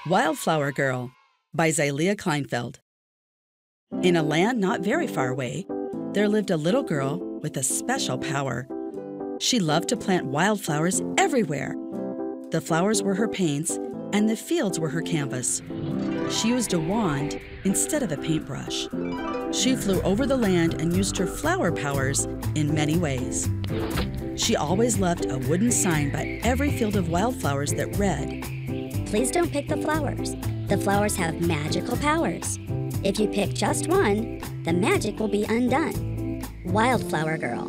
Wildflower Girl by Zylia Kleinfeld. In a land not very far away, there lived a little girl with a special power. She loved to plant wildflowers everywhere. The flowers were her paints, and the fields were her canvas. She used a wand instead of a paintbrush. She flew over the land and used her flower powers in many ways. She always loved a wooden sign by every field of wildflowers that read, "Please don't pick the flowers. The flowers have magical powers. If you pick just one, the magic will be undone. Wildflower Girl."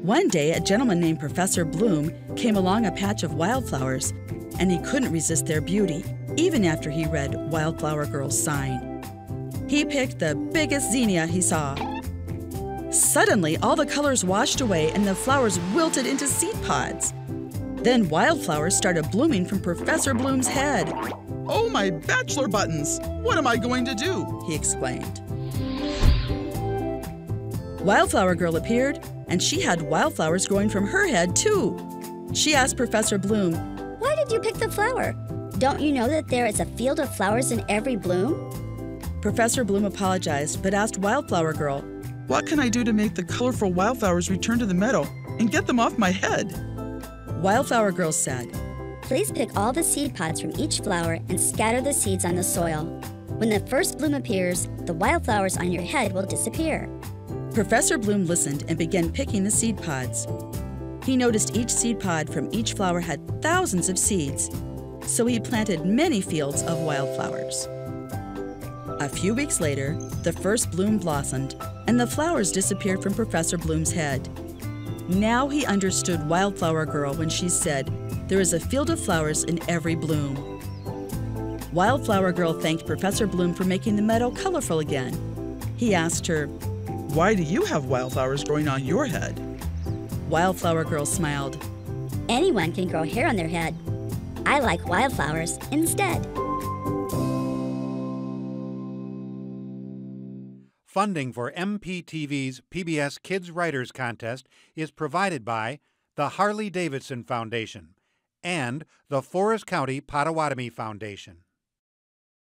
One day, a gentleman named Professor Bloom came along a patch of wildflowers, and he couldn't resist their beauty, even after he read Wildflower Girl's sign. He picked the biggest zinnia he saw. Suddenly, all the colors washed away and the flowers wilted into seed pods. Then wildflowers started blooming from Professor Bloom's head. "Oh, my bachelor buttons! What am I going to do?" he exclaimed. Wildflower Girl appeared, and she had wildflowers growing from her head, too. She asked Professor Bloom, "Why did you pick the flower? Don't you know that there is a field of flowers in every bloom?" Professor Bloom apologized, but asked Wildflower Girl, "What can I do to make the colorful wildflowers return to the meadow and get them off my head?" Wildflower Girl said, "Please pick all the seed pods from each flower and scatter the seeds on the soil. When the first bloom appears, the wildflowers on your head will disappear." Professor Bloom listened and began picking the seed pods. He noticed each seed pod from each flower had thousands of seeds, so he planted many fields of wildflowers. A few weeks later, the first bloom blossomed, and the flowers disappeared from Professor Bloom's head. Now he understood Wildflower Girl when she said, "There is a field of flowers in every bloom." Wildflower Girl thanked Professor Bloom for making the meadow colorful again. He asked her, "Why do you have wildflowers growing on your head?" Wildflower Girl smiled. "Anyone can grow hair on their head. I like wildflowers instead." Funding for MPTV's PBS Kids Writers Contest is provided by the Harley-Davidson Foundation and the Forest County Potawatomi Foundation.